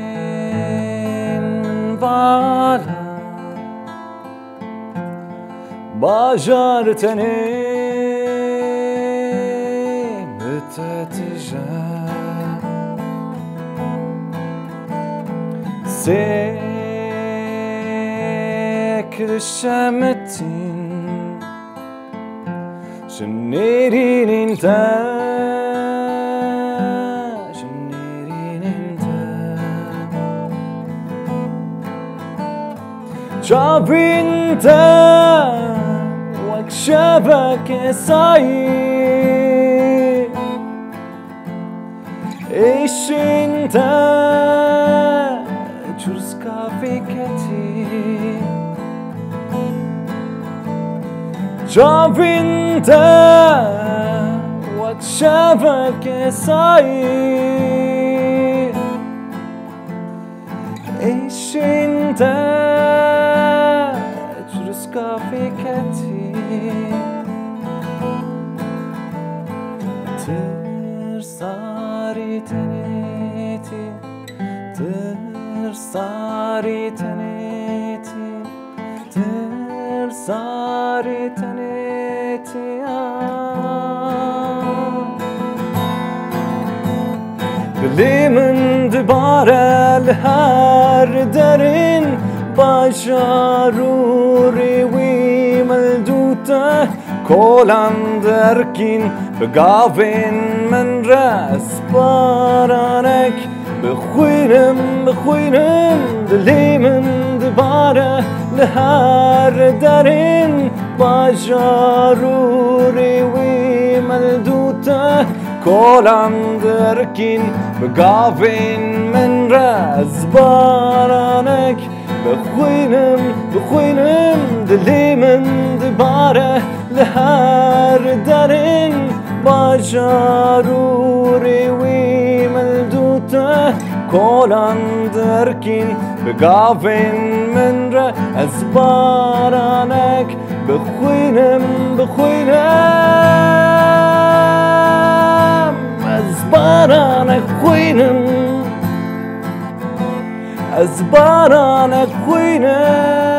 دستین بالا باجرتني بتتجاه سكر الشمتين شنيرين انت شوف انت وكشفك صاير ايش انت جرس كافي كتير شوف انت وكشفك صاير ايش انت كافي كتير ترساري تنيتي ترساري تنيتي ترساري تنيتي اللي من دبارة الهار درين باشاروري وملدوته كولان دركين بقافين من راس بارانك بخوينم دلي من دبارة لهار دارين باشاروري وملدوته كولان دركين بقافين من راس بارانك بخوينم دلي من دبارة لهار دارين باجاروري وملدوته كولان دركين بقافين من رأس بارانك بخوينم أزبارانك خوينم أزبارانك خوينم